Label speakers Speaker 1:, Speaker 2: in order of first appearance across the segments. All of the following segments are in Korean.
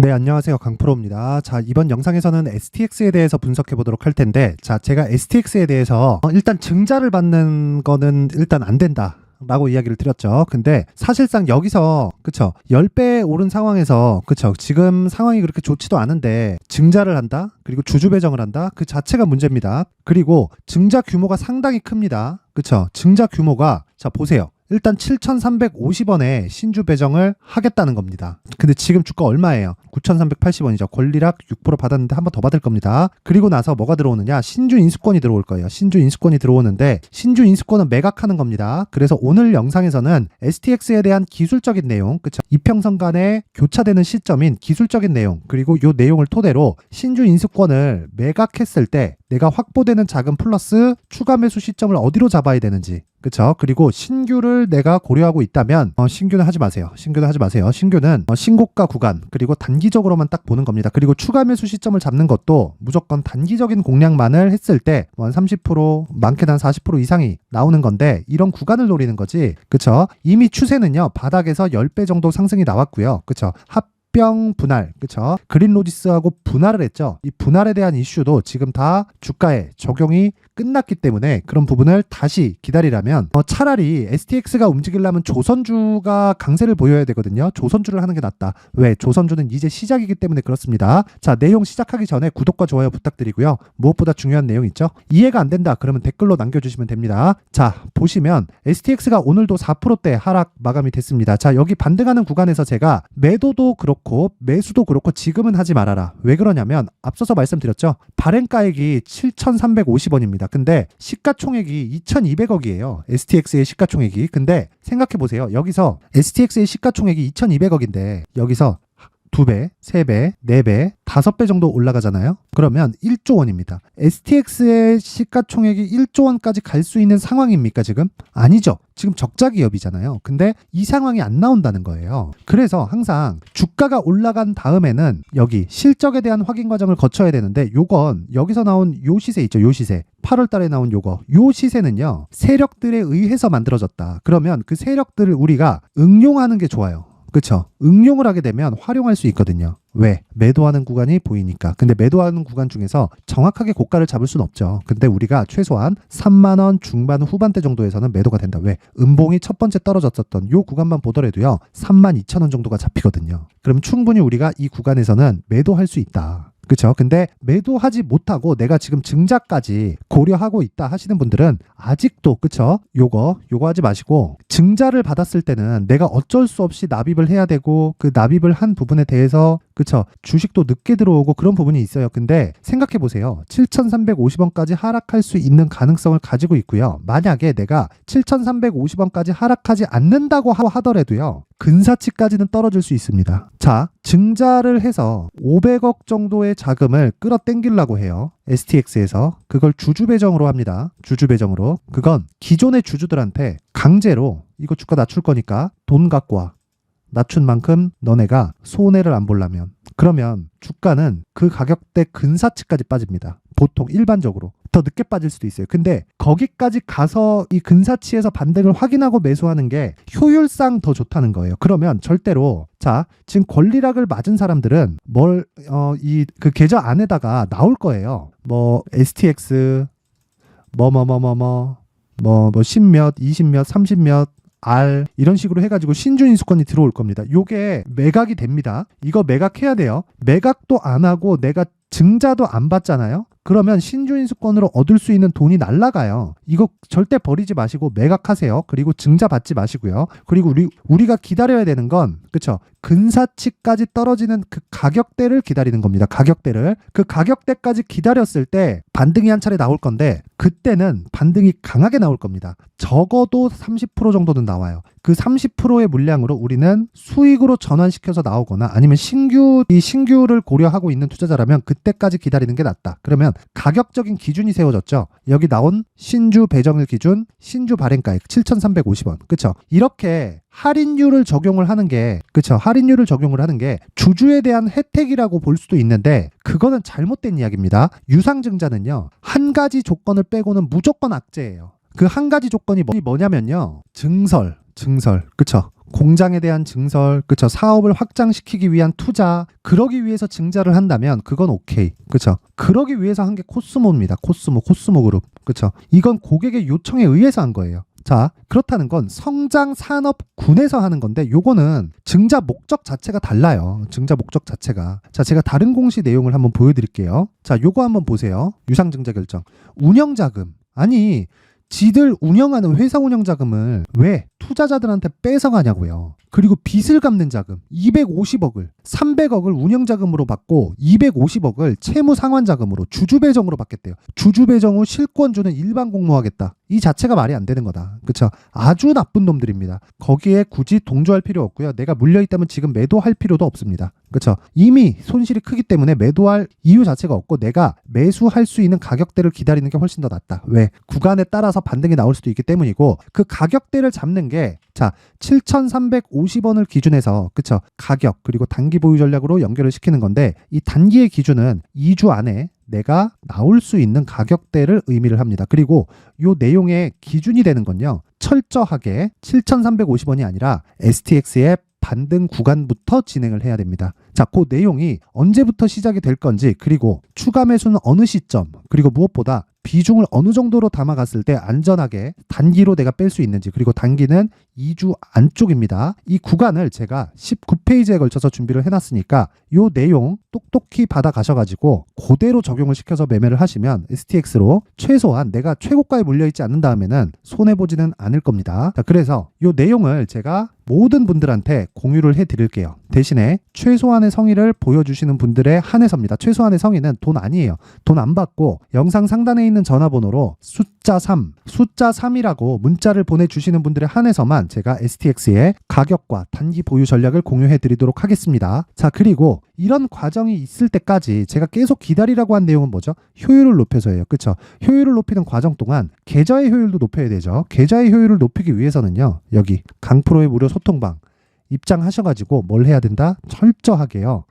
Speaker 1: 네, 안녕하세요. 강프로입니다. 자, 이번 영상에서는 STX에 대해서 분석해 보도록 할 텐데, 자, 제가 STX에 대해서 일단 증자를 받는 거는 일단 안 된다 라고 이야기를 드렸죠. 근데 사실상 여기서 그쵸, 10배 오른 상황에서 그쵸, 지금 상황이 그렇게 좋지도 않은데 증자를 한다, 그리고 주주 배정을 한다, 그 자체가 문제입니다. 그리고 증자 규모가 상당히 큽니다. 그쵸, 증자 규모가, 자 보세요, 일단 7,350원에 신주 배정을 하겠다는 겁니다. 근데 지금 주가 얼마예요? 9,380원이죠. 권리락 6% 받았는데 한 번 더 받을 겁니다. 그리고 나서 뭐가 들어오느냐? 신주 인수권이 들어올 거예요. 신주 인수권이 들어오는데, 신주 인수권은 매각하는 겁니다. 그래서 오늘 영상에서는 STX에 대한 기술적인 내용, 그쵸? 이평선 간에 교차되는 시점인 기술적인 내용, 그리고 이 내용을 토대로 신주 인수권을 매각했을 때 내가 확보되는 자금 플러스 추가 매수 시점을 어디로 잡아야 되는지, 그쵸? 그리고 신규를 내가 고려하고 있다면 신규는 하지 마세요. 신규는 하지 마세요. 신규는 신고가 구간, 그리고 단기적으로만 딱 보는 겁니다. 그리고 추가 매수 시점을 잡는 것도 무조건 단기적인 공략만을 했을 때 한 30%, 많게는 한 40% 이상이 나오는 건데, 이런 구간을 노리는 거지. 그쵸? 이미 추세는요, 바닥에서 10배 정도 상승이 나왔고요. 그쵸? 합병 분할, 그쵸? 그린로지스하고 분할을 했죠. 이 분할에 대한 이슈도 지금 다 주가에 적용이 끝났기 때문에 그런 부분을 다시 기다리려면 차라리 STX가 움직이려면 조선주가 강세를 보여야 되거든요. 조선주를 하는 게 낫다. 왜? 조선주는 이제 시작이기 때문에 그렇습니다. 자, 내용 시작하기 전에 구독과 좋아요 부탁드리고요. 무엇보다 중요한 내용 있죠? 이해가 안 된다 그러면 댓글로 남겨주시면 됩니다. 자, 보시면 STX가 오늘도 4%대 하락 마감이 됐습니다. 자, 여기 반등하는 구간에서 제가 매도도 그렇고 매수도 그렇고 지금은 하지 말아라. 왜 그러냐면 앞서서 말씀드렸죠. 발행가액이 7,350원입니다. 근데 시가총액이 2,200억이에요. STX의 시가총액이. 근데 생각해보세요. 여기서 STX의 시가총액이 2,200억인데 여기서 2배, 3배, 4배, 5배 정도 올라가잖아요. 그러면 1조 원입니다. STX의 시가총액이 1조 원까지 갈 수 있는 상황입니까 지금? 아니죠. 지금 적자 기업이잖아요. 근데 이 상황이 안 나온다는 거예요. 그래서 항상 주가가 올라간 다음에는 여기 실적에 대한 확인 과정을 거쳐야 되는데, 요건 여기서 나온 요 시세 있죠. 요 시세. 8월 달에 나온 요거. 요 시세는요, 세력들에 의해서 만들어졌다. 그러면 그 세력들을 우리가 응용하는 게 좋아요. 그쵸? 응용을 하게 되면 활용할 수 있거든요. 왜? 매도하는 구간이 보이니까. 근데 매도하는 구간 중에서 정확하게 고가를 잡을 수는 없죠. 근데 우리가 최소한 3만원 중반 후반대 정도에서는 매도가 된다. 왜? 음봉이 첫 번째 떨어졌었던 요 구간만 보더라도요, 32,000원 정도가 잡히거든요. 그럼 충분히 우리가 이 구간에서는 매도할 수 있다. 그쵸? 근데 매도하지 못하고 내가 지금 증자까지 고려하고 있다 하시는 분들은 아직도, 그쵸? 요거 하지 마시고, 증자를 받았을 때는 내가 어쩔 수 없이 납입을 해야 되고, 그 납입을 한 부분에 대해서, 그쵸? 주식도 늦게 들어오고 그런 부분이 있어요. 근데 생각해 보세요. 7,350원까지 하락할 수 있는 가능성을 가지고 있고요. 만약에 내가 7,350원까지 하락하지 않는다고 하더라도요, 근사치까지는 떨어질 수 있습니다. 자, 증자를 해서 500억 정도의 자금을 끌어당기려고 해요. STX에서. 그걸 주주 배정으로 합니다. 주주 배정으로. 그건 기존의 주주들한테 강제로 이거 주가 낮출 거니까 돈 갖고 와. 낮춘 만큼 너네가 손해를 안 보려면. 그러면 주가는 그 가격대 근사치까지 빠집니다. 보통 일반적으로. 더 늦게 빠질 수도 있어요. 근데 거기까지 가서 이 근사치에서 반등을 확인하고 매수하는 게 효율상 더 좋다는 거예요. 그러면 절대로, 자, 지금 권리락을 맞은 사람들은 그 계좌 안에다가 나올 거예요. 뭐 STX 뭐 10몇, 20몇, 30몇 R 이런 식으로 해가지고 신주 인수권이 들어올 겁니다. 요게 매각이 됩니다. 이거 매각해야 돼요. 매각도 안 하고 내가 증자도 안 받잖아요. 그러면 신주 인수권으로 얻을 수 있는 돈이 날라가요. 이거 절대 버리지 마시고 매각하세요. 그리고 증자 받지 마시고요. 그리고 우리가 기다려야 되는 건, 그쵸? 근사치까지 떨어지는 그 가격대를 기다리는 겁니다. 가격대를. 그 가격대까지 기다렸을 때 반등이 한 차례 나올 건데, 그때는 반등이 강하게 나올 겁니다. 적어도 30% 정도는 나와요. 그 30%의 물량으로 우리는 수익으로 전환시켜서 나오거나, 아니면 신규를 고려하고 있는 투자자라면 그때까지 기다리는 게 낫다. 그러면 가격적인 기준이 세워졌죠. 여기 나온 신주 배정일 기준, 신주 발행가액 7,350원. 그쵸? 이렇게 할인율을 적용을 하는 게, 그쵸? 할인율을 적용을 하는 게 주주에 대한 혜택이라고 볼 수도 있는데, 그거는 잘못된 이야기입니다. 유상증자는요, 한 가지 조건을 빼고는 무조건 악재예요. 그 한 가지 조건이 뭐냐면요, 증설. 증설, 그쵸? 공장에 대한 증설, 그쵸? 사업을 확장시키기 위한 투자, 그러기 위해서 증자를 한다면 그건 오케이, 그쵸? 그러기 위해서 한 게 코스모입니다. 코스모 그룹, 그쵸? 이건 고객의 요청에 의해서 한 거예요. 자, 그렇다는 건 성장 산업군에서 하는 건데 요거는 증자 목적 자체가 달라요. 증자 목적 자체가. 자, 제가 다른 공시 내용을 한번 보여드릴게요. 자, 요거 한번 보세요. 유상증자 결정. 운영자금. 아니, 지들 운영하는 회사 운영자금을 왜 투자자들한테 뺏어가냐고요. 그리고 빚을 갚는 자금 250억을 300억을 운영자금으로 받고 250억을 채무상환자금으로 주주배정으로 받겠대요. 주주배정 후 실권주는 일반 공모하겠다. 이 자체가 말이 안 되는 거다. 그쵸? 아주 나쁜 놈들입니다. 거기에 굳이 동조할 필요 없고요. 내가 물려있다면 지금 매도할 필요도 없습니다. 그쵸? 이미 손실이 크기 때문에 매도할 이유 자체가 없고 내가 매수할 수 있는 가격대를 기다리는 게 훨씬 더 낫다. 왜? 구간에 따라서 반등이 나올 수도 있기 때문이고 그 가격대를 잡는 게 자 7,350원을 기준해서 그쵸? 가격 그리고 단기 보유 전략으로 연결을 시키는 건데 이 단기의 기준은 2주 안에 내가 나올 수 있는 가격대를 의미를 합니다. 그리고 이 내용의 기준이 되는 건요. 철저하게 7,350원이 아니라 STX의 반등 구간부터 진행을 해야 됩니다. 자, 그 내용이 언제부터 시작이 될 건지 그리고 추가 매수는 어느 시점 그리고 무엇보다 비중을 어느 정도로 담아갔을 때 안전하게 단기로 내가 뺄 수 있는지 그리고 단기는 2주 안쪽입니다. 이 구간을 제가 19페이지에 걸쳐서 준비를 해놨으니까 이 내용 똑똑히 받아가셔가지고 그대로 적용을 시켜서 매매를 하시면 STX로 최소한 내가 최고가에 물려있지 않는 다음에는 손해보지는 않을 겁니다. 자, 그래서 이 내용을 제가 모든 분들한테 공유를 해드릴게요. 대신에 최소한의 성의를 보여주시는 분들에 한해서입니다. 최소한의 성의는 돈 아니에요. 돈 안 받고 영상 상단에 있는 전화번호로 숫자 3이라고 문자를 보내주시는 분들에 한해서만 제가 STX의 가격과 단기 보유 전략을 공유해드리도록 하겠습니다. 자, 그리고 이런 과정이 있을 때까지 제가 계속 기다리라고 한 내용은 뭐죠? 효율을 높여서예요. 그쵸? 효율을 높이는 과정 동안 계좌의 효율도 높여야 되죠. 계좌의 효율을 높이기 위해서는요. 여기 강프로의 무료 소통방 입장하셔가지고 뭘 해야 된다? 철저하게요.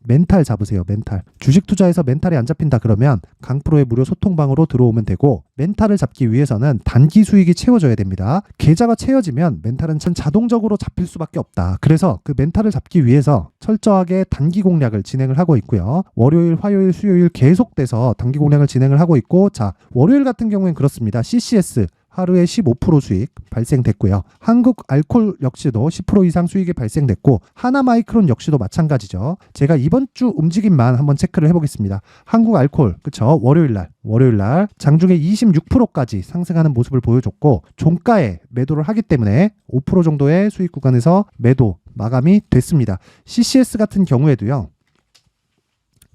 Speaker 1: 멘탈 잡으세요. 멘탈. 주식 투자에서 멘탈이 안 잡힌다 그러면 강프로의 무료 소통방으로 들어오면 되고 멘탈을 잡기 위해서는 단기 수익이 채워져야 됩니다. 계좌가 채워지면 멘탈은 자동적으로 잡힐 수밖에 없다. 그래서 그 멘탈을 잡기 위해서 철저하게 단기 공략을 진행을 하고 있고요. 월요일, 화요일, 수요일 계속돼서 단기 공략을 진행을 하고 있고 자, 월요일 같은 경우엔 그렇습니다. CCS 하루에 15% 수익 발생됐고요. 한국 알콜 역시도 10% 이상 수익이 발생됐고 하나마이크론 역시도 마찬가지죠. 제가 이번 주 움직임만 한번 체크를 해보겠습니다. 한국 알콜 그쵸? 월요일날 장중에 26%까지 상승하는 모습을 보여줬고 종가에 매도를 하기 때문에 5% 정도의 수익 구간에서 매도 마감이 됐습니다. CCS 같은 경우에도요.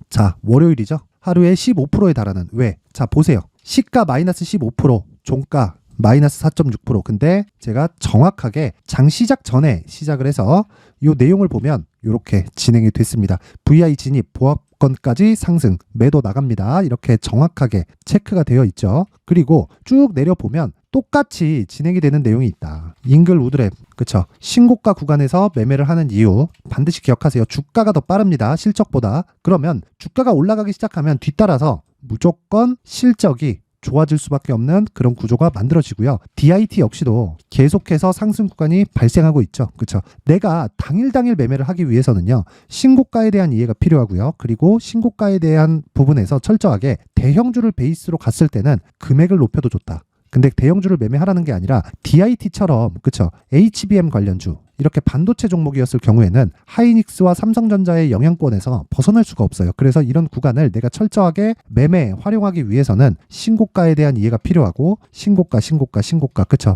Speaker 1: 자, 월요일이죠. 하루에 15%에 달하는 왜? 자, 보세요. 시가 마이너스 15%, 종가 마이너스 4.6%. 근데 제가 정확하게 장 시작 전에 시작을 해서 이 내용을 보면 이렇게 진행이 됐습니다. VI 진입, 보합권까지 상승, 매도 나갑니다. 이렇게 정확하게 체크가 되어 있죠. 그리고 쭉 내려보면 똑같이 진행이 되는 내용이 있다. 잉글 우드랩, 그쵸? 신고가 구간에서 매매를 하는 이유 반드시 기억하세요. 주가가 더 빠릅니다. 실적보다. 그러면 주가가 올라가기 시작하면 뒤따라서 무조건 실적이 좋아질 수밖에 없는 그런 구조가 만들어지고요. DIT 역시도 계속해서 상승 구간이 발생하고 있죠. 그렇죠? 내가 당일 매매를 하기 위해서는요. 신고가에 대한 이해가 필요하고요. 그리고 신고가에 대한 부분에서 철저하게 대형주를 베이스로 갔을 때는 금액을 높여도 좋다. 근데 대형주를 매매하라는 게 아니라 DIT처럼 그쵸? HBM 관련주 이렇게 반도체 종목이었을 경우에는 하이닉스와 삼성전자의 영향권에서 벗어날 수가 없어요. 그래서 이런 구간을 내가 철저하게 매매에 활용하기 위해서는 신고가에 대한 이해가 필요하고 신고가 그쵸?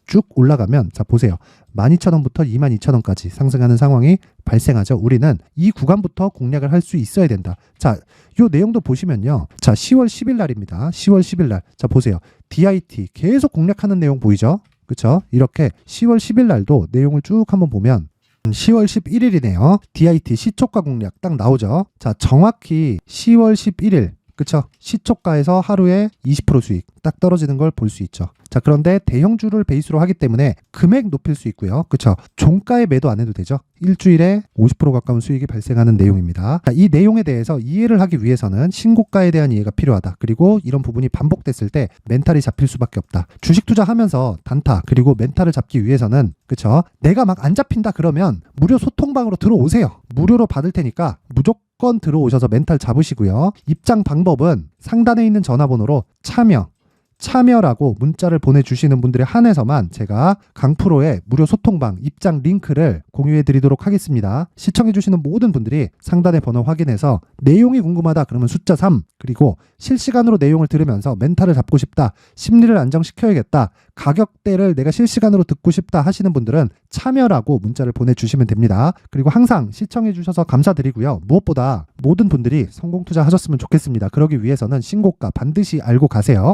Speaker 1: 쭉 올라가면 자 보세요. 12,000원부터 22,000원까지 상승하는 상황이 발생하죠. 우리는 이 구간부터 공략을 할 수 있어야 된다. 자, 요 내용도 보시면요. 자, 10월 10일 날입니다. 10월 10일 날. 자, 보세요. DIT 계속 공략하는 내용 보이죠? 그쵸? 이렇게 10월 10일 날도 내용을 쭉 한번 보면 10월 11일이네요. DIT 시초가 공략 딱 나오죠. 자, 정확히 10월 11일 그쵸? 시초가에서 하루에 20% 수익 딱 떨어지는 걸 볼 수 있죠. 자, 그런데 대형주를 베이스로 하기 때문에 금액 높일 수 있고요. 그쵸? 종가에 매도 안 해도 되죠. 일주일에 50% 가까운 수익이 발생하는 내용입니다. 자, 이 내용에 대해서 이해를 하기 위해서는 신고가에 대한 이해가 필요하다. 그리고 이런 부분이 반복됐을 때 멘탈이 잡힐 수밖에 없다. 주식 투자하면서 단타 그리고 멘탈을 잡기 위해서는 그쵸? 내가 막 안 잡힌다 그러면 무료 소통방으로 들어오세요. 무료로 받을 테니까 무조건 들어오셔서 멘탈 잡으시고요. 입장 방법은 상단에 있는 전화번호로 참여라고 문자를 보내주시는 분들에 한해서만 제가 강프로의 무료 소통방 입장 링크를 공유해 드리도록 하겠습니다. 시청해 주시는 모든 분들이 상단의 번호 확인해서 내용이 궁금하다 그러면 숫자 3 그리고 실시간으로 내용을 들으면서 멘탈을 잡고 싶다, 심리를 안정시켜야겠다, 가격대를 내가 실시간으로 듣고 싶다 하시는 분들은 참여라고 문자를 보내주시면 됩니다. 그리고 항상 시청해 주셔서 감사드리고요. 무엇보다 모든 분들이 성공 투자하셨으면 좋겠습니다. 그러기 위해서는 신고가 반드시 알고 가세요.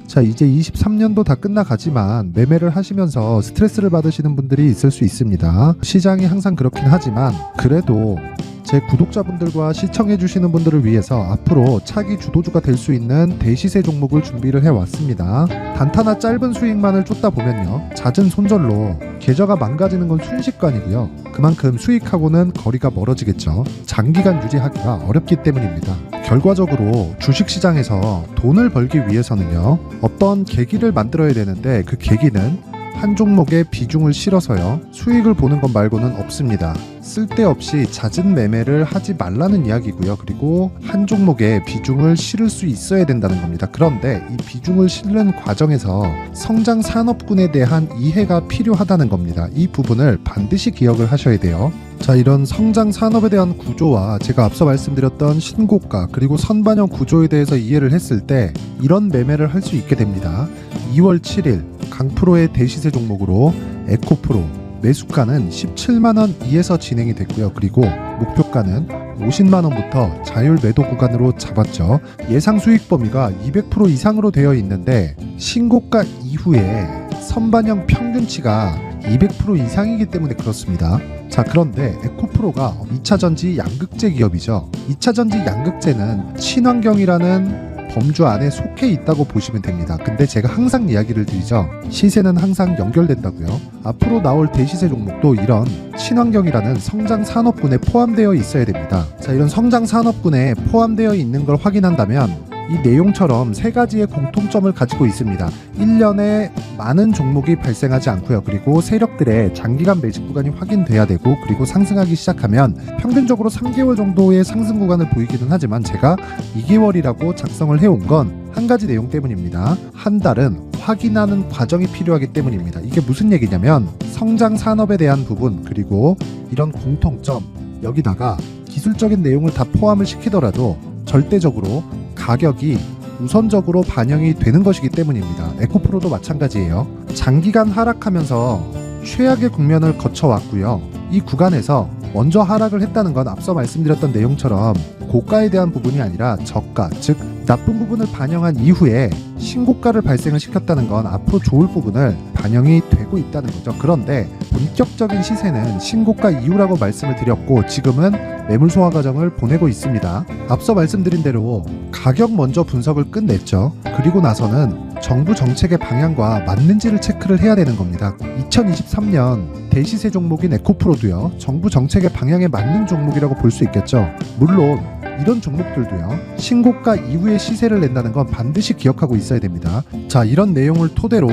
Speaker 1: 자, 이제 23년도 다 끝나가지만 매매를 하시면서 스트레스를 받으시는 분들이 있을 수 있습니다. 시장이 항상 그렇긴 하지만 그래도 제 구독자분들과 시청해주시는 분들을 위해서 앞으로 차기 주도주가 될 수 있는 대시세 종목을 준비를 해왔습니다. 단타나 짧은 수익만을 쫓다 보면요, 잦은 손절로 계좌가 망가지는 건 순식간이고요. 그만큼 수익하고는 거리가 멀어지겠죠. 장기간 유지하기가 어렵기 때문입니다. 결과적으로 주식시장에서 돈을 벌기 위해서는요, 어떤 계기를 만들어야 되는데 그 계기는 한 종목에 비중을 실어서요, 수익을 보는 것 말고는 없습니다. 쓸데없이 잦은 매매를 하지 말라는 이야기고요. 그리고 한 종목에 비중을 실을 수 있어야 된다는 겁니다. 그런데 이 비중을 실는 과정에서 성장 산업군에 대한 이해가 필요하다는 겁니다. 이 부분을 반드시 기억을 하셔야 돼요. 자, 이런 성장 산업에 대한 구조와 제가 앞서 말씀드렸던 신고가 그리고 선반영 구조에 대해서 이해를 했을 때 이런 매매를 할 수 있게 됩니다. 2월 7일 강프로의 대시세 종목으로 에코프로 매수가는 17만원 이에서 진행이 됐고요. 그리고 목표가는 50만원부터 자율 매도 구간으로 잡았죠. 예상 수익 범위가 200% 이상으로 되어 있는데 신고가 이후에 선반영 평균치가 200% 이상이기 때문에 그렇습니다. 자, 그런데 에코프로가 2차전지 양극재 기업이죠. 2차전지 양극재는 친환경이라는 범주 안에 속해 있다고 보시면 됩니다. 근데 제가 항상 이야기를 드리죠. 시세는 항상 연결된다고요. 앞으로 나올 대시세 종목도 이런 친환경이라는 성장 산업군에 포함되어 있어야 됩니다. 자, 이런 성장 산업군에 포함되어 있는 걸 확인한다면 이 내용처럼 세 가지의 공통점을 가지고 있습니다. 1년에 많은 종목이 발생하지 않고요. 그리고 세력들의 장기간 매집 구간이 확인돼야 되고, 그리고 상승하기 시작하면 평균적으로 3개월 정도의 상승 구간을 보이기는 하지만 제가 2개월이라고 작성을 해온 건 한 가지 내용 때문입니다. 한 달은 확인하는 과정이 필요하기 때문입니다. 이게 무슨 얘기냐면 성장 산업에 대한 부분 그리고 이런 공통점, 여기다가 기술적인 내용을 다 포함을 시키더라도 절대적으로 가격이 우선적으로 반영이 되는 것이기 때문입니다. 에코프로도 마찬가지예요. 장기간 하락하면서 최악의 국면을 거쳐왔고요. 이 구간에서 먼저 하락을 했다는 건 앞서 말씀드렸던 내용처럼 고가에 대한 부분이 아니라 저가, 즉 나쁜 부분을 반영한 이후에 신고가를 발생을 시켰다는 건 앞으로 좋을 부분을 반영이 되고 있다는 거죠. 그런데 본격적인 시세는 신고가 이후라고 말씀을 드렸고 지금은 매물 소화 과정을 보내고 있습니다. 앞서 말씀드린 대로 가격 먼저 분석을 끝냈죠. 그리고 나서는 정부 정책의 방향과 맞는지를 체크를 해야 되는 겁니다. 2023년 대시세 종목인 에코프로도요, 정부 정책의 방향에 맞는 종목이라고 볼 수 있겠죠. 물론 이런 종목들도요, 신고가 이후에 시세를 낸다는 건 반드시 기억하고 있어야 됩니다. 자, 이런 내용을 토대로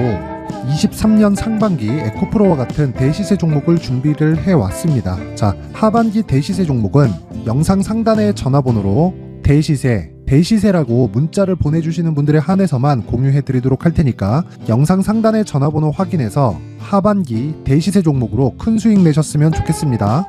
Speaker 1: 23년 상반기 에코프로와 같은 대시세 종목을 준비를 해왔습니다. 자, 하반기 대시세 종목은 영상 상단의 전화번호로 대시세라고 문자를 보내주시는 분들에 한해서만 공유해드리도록 할 테니까 영상 상단의 전화번호 확인해서 하반기 대시세 종목으로 큰 수익 내셨으면 좋겠습니다.